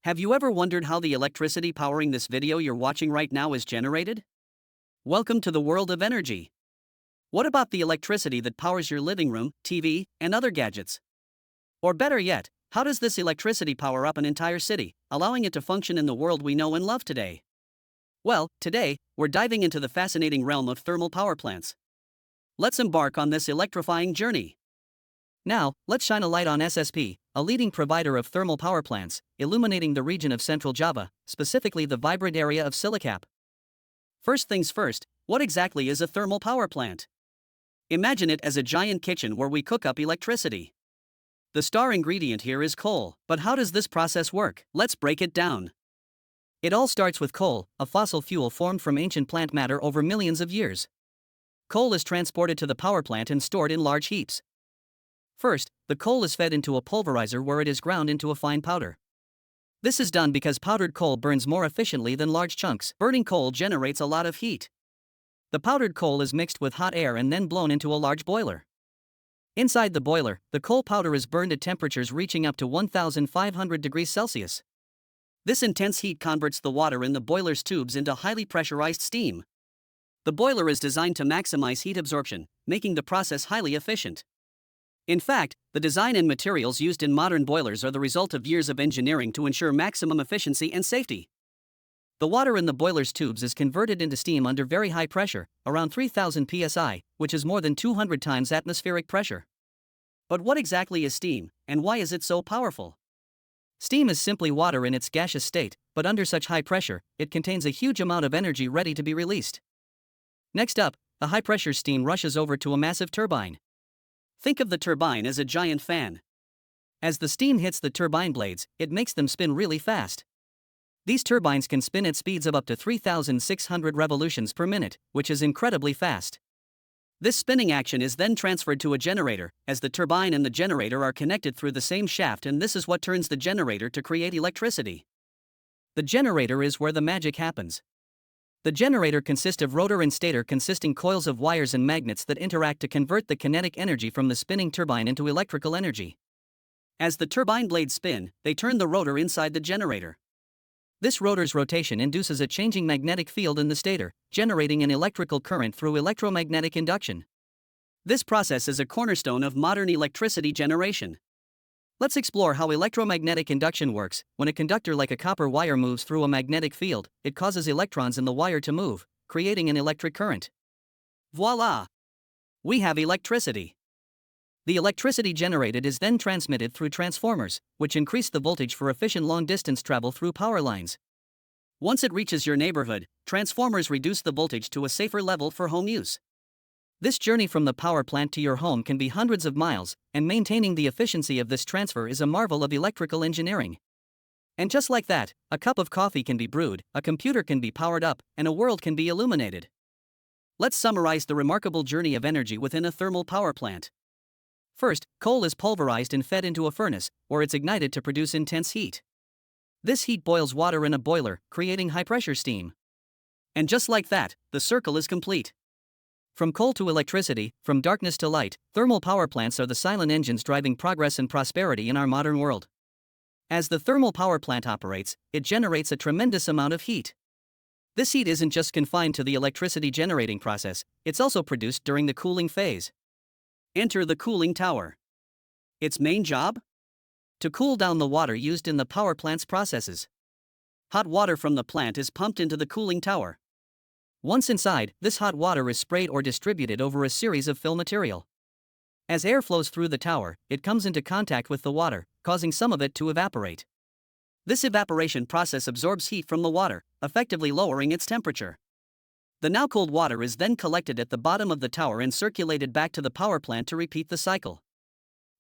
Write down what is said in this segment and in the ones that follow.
Have you ever wondered how the electricity powering this video you're watching right now is generated? Welcome to the world of energy. What about the electricity that powers your living room, TV, and other gadgets? Or better yet, how does this electricity power up an entire city, allowing it to function in the world we know and love today? Well, today, we're diving into the fascinating realm of thermal power plants. Let's embark on this electrifying journey. Now, let's shine a light on SSP, a leading provider of thermal power plants, illuminating the region of Central Java, specifically the vibrant area of Cilacap. First things first, what exactly is a thermal power plant? Imagine it as a giant kitchen where we cook up electricity. The star ingredient here is coal, but how does this process work? Let's break it down. It all starts with coal, a fossil fuel formed from ancient plant matter over millions of years. Coal is transported to the power plant and stored in large heaps. First, the coal is fed into a pulverizer where it is ground into a fine powder. This is done because powdered coal burns more efficiently than large chunks. Burning coal generates a lot of heat. The powdered coal is mixed with hot air and then blown into a large boiler. Inside the boiler, the coal powder is burned at temperatures reaching up to 1,500 degrees Celsius. This intense heat converts the water in the boiler's tubes into highly pressurized steam. The boiler is designed to maximize heat absorption, making the process highly efficient. In fact, the design and materials used in modern boilers are the result of years of engineering to ensure maximum efficiency and safety. The water in the boiler's tubes is converted into steam under very high pressure, around 3000 psi, which is more than 200 times atmospheric pressure. But what exactly is steam, and why is it so powerful? Steam is simply water in its gaseous state, but under such high pressure, it contains a huge amount of energy ready to be released. Next up, the high-pressure steam rushes over to a massive turbine. Think of the turbine as a giant fan. As the steam hits the turbine blades, it makes them spin really fast. These turbines can spin at speeds of up to 3,600 revolutions per minute, which is incredibly fast. This spinning action is then transferred to a generator, as the turbine and the generator are connected through the same shaft, and this is what turns the generator to create electricity. The generator is where the magic happens. The generator consists of rotor and stator consisting coils of wires and magnets that interact to convert the kinetic energy from the spinning turbine into electrical energy. As the turbine blades spin, they turn the rotor inside the generator. This rotor's rotation induces a changing magnetic field in the stator, generating an electrical current through electromagnetic induction. This process is a cornerstone of modern electricity generation. Let's explore how electromagnetic induction works. When a conductor like a copper wire moves through a magnetic field, it causes electrons in the wire to move, creating an electric current. Voila! We have electricity. The electricity generated is then transmitted through transformers, which increase the voltage for efficient long-distance travel through power lines. Once it reaches your neighborhood, transformers reduce the voltage to a safer level for home use. This journey from the power plant to your home can be hundreds of miles, and maintaining the efficiency of this transfer is a marvel of electrical engineering. And just like that, a cup of coffee can be brewed, a computer can be powered up, and a world can be illuminated. Let's summarize the remarkable journey of energy within a thermal power plant. First, coal is pulverized and fed into a furnace, where it's ignited to produce intense heat. This heat boils water in a boiler, creating high-pressure steam. And just like that, the circle is complete. From coal to electricity, from darkness to light, thermal power plants are the silent engines driving progress and prosperity in our modern world. As the thermal power plant operates, it generates a tremendous amount of heat. This heat isn't just confined to the electricity generating process, it's also produced during the cooling phase. Enter the cooling tower. Its main job? To cool down the water used in the power plant's processes. Hot water from the plant is pumped into the cooling tower. Once inside, this hot water is sprayed or distributed over a series of fill material. As air flows through the tower, it comes into contact with the water, causing some of it to evaporate. This evaporation process absorbs heat from the water, effectively lowering its temperature. The now cold water is then collected at the bottom of the tower and circulated back to the power plant to repeat the cycle.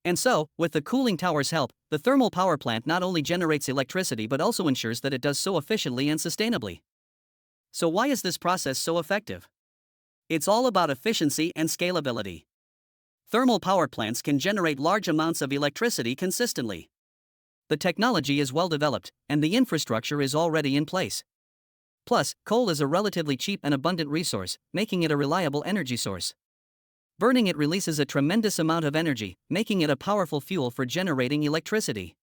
And so, with the cooling tower's help, the thermal power plant not only generates electricity but also ensures that it does so efficiently and sustainably. So why is this process so effective? It's all about efficiency and scalability. Thermal power plants can generate large amounts of electricity consistently. The technology is well developed, and the infrastructure is already in place. Plus, coal is a relatively cheap and abundant resource, making it a reliable energy source. Burning it releases a tremendous amount of energy, making it a powerful fuel for generating electricity.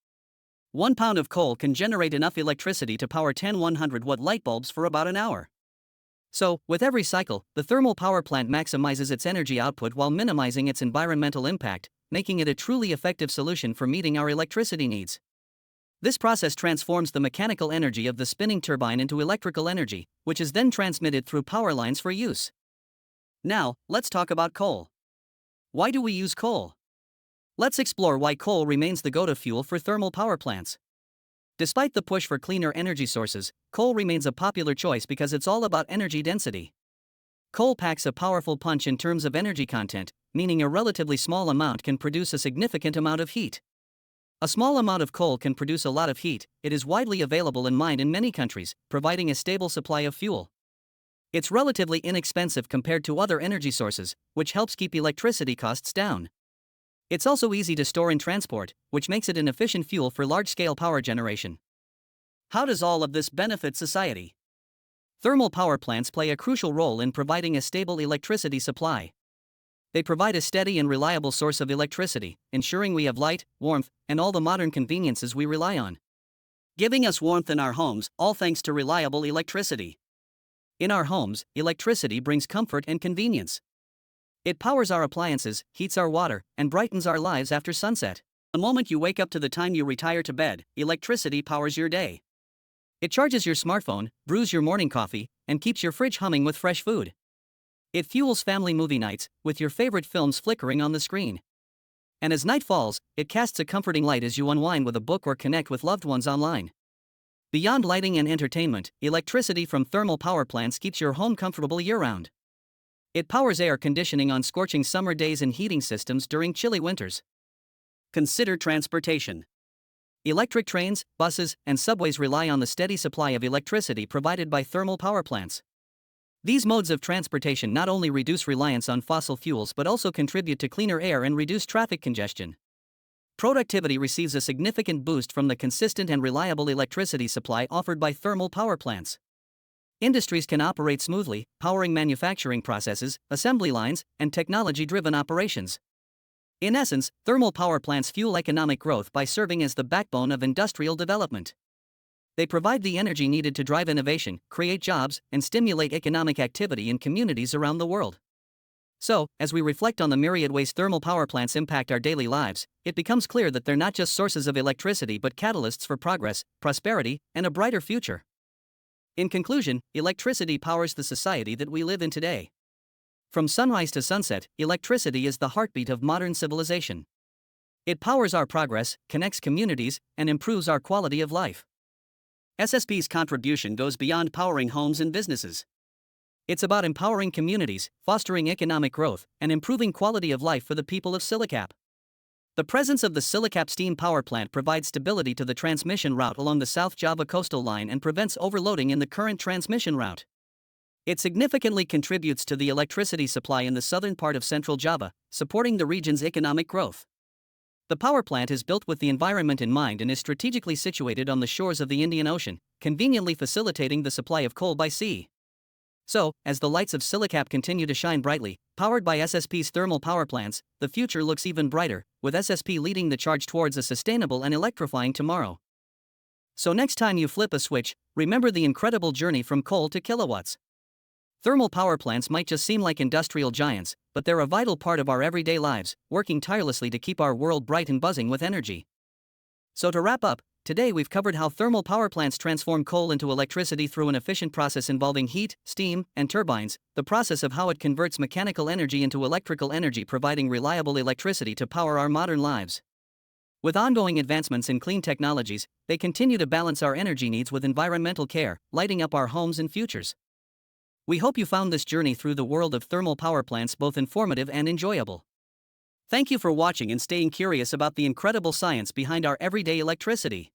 1 pound of coal can generate enough electricity to power 10 100-watt light bulbs for about an hour. So, with every cycle, the thermal power plant maximizes its energy output while minimizing its environmental impact, making it a truly effective solution for meeting our electricity needs. This process transforms the mechanical energy of the spinning turbine into electrical energy, which is then transmitted through power lines for use. Now, let's talk about coal. Why do we use coal? Let's explore why coal remains the go-to fuel for thermal power plants. Despite the push for cleaner energy sources, coal remains a popular choice because it's all about energy density. Coal packs a powerful punch in terms of energy content, meaning a relatively small amount can produce a significant amount of heat. A small amount of coal can produce a lot of heat. It is widely available and mined in many countries, providing a stable supply of fuel. It's relatively inexpensive compared to other energy sources, which helps keep electricity costs down. It's also easy to store and transport, which makes it an efficient fuel for large-scale power generation. How does all of this benefit society? Thermal power plants play a crucial role in providing a stable electricity supply. They provide a steady and reliable source of electricity, ensuring we have light, warmth, and all the modern conveniences we rely on. Giving us warmth in our homes, all thanks to reliable electricity. In our homes, electricity brings comfort and convenience. It powers our appliances, heats our water, and brightens our lives after sunset. The moment you wake up to the time you retire to bed, electricity powers your day. It charges your smartphone, brews your morning coffee, and keeps your fridge humming with fresh food. It fuels family movie nights, with your favorite films flickering on the screen. And as night falls, it casts a comforting light as you unwind with a book or connect with loved ones online. Beyond lighting and entertainment, electricity from thermal power plants keeps your home comfortable year-round. It powers air conditioning on scorching summer days and heating systems during chilly winters. Consider transportation. Electric trains, buses, and subways rely on the steady supply of electricity provided by thermal power plants. These modes of transportation not only reduce reliance on fossil fuels but also contribute to cleaner air and reduce traffic congestion. Productivity receives a significant boost from the consistent and reliable electricity supply offered by thermal power plants. Industries can operate smoothly, powering manufacturing processes, assembly lines, and technology-driven operations. In essence, thermal power plants fuel economic growth by serving as the backbone of industrial development. They provide the energy needed to drive innovation, create jobs, and stimulate economic activity in communities around the world. So, as we reflect on the myriad ways thermal power plants impact our daily lives, it becomes clear that they're not just sources of electricity but catalysts for progress, prosperity, and a brighter future. In conclusion, electricity powers the society that we live in today. From sunrise to sunset, electricity is the heartbeat of modern civilization. It powers our progress, connects communities, and improves our quality of life. SSP's contribution goes beyond powering homes and businesses. It's about empowering communities, fostering economic growth, and improving quality of life for the people of Silicap. The presence of the Silicap steam power plant provides stability to the transmission route along the South Java coastal line and prevents overloading in the current transmission route. It significantly contributes to the electricity supply in the southern part of Central Java, supporting the region's economic growth. The power plant is built with the environment in mind and is strategically situated on the shores of the Indian Ocean, conveniently facilitating the supply of coal by sea. So, as the lights of Silicap continue to shine brightly, powered by SSP's thermal power plants, the future looks even brighter, with SSP leading the charge towards a sustainable and electrifying tomorrow. So next time you flip a switch, remember the incredible journey from coal to kilowatts. Thermal power plants might just seem like industrial giants, but they're a vital part of our everyday lives, working tirelessly to keep our world bright and buzzing with energy. So to wrap up, today we've covered how thermal power plants transform coal into electricity through an efficient process involving heat, steam, and turbines, the process of how it converts mechanical energy into electrical energy, providing reliable electricity to power our modern lives. With ongoing advancements in clean technologies, they continue to balance our energy needs with environmental care, lighting up our homes and futures. We hope you found this journey through the world of thermal power plants both informative and enjoyable. Thank you for watching and staying curious about the incredible science behind our everyday electricity.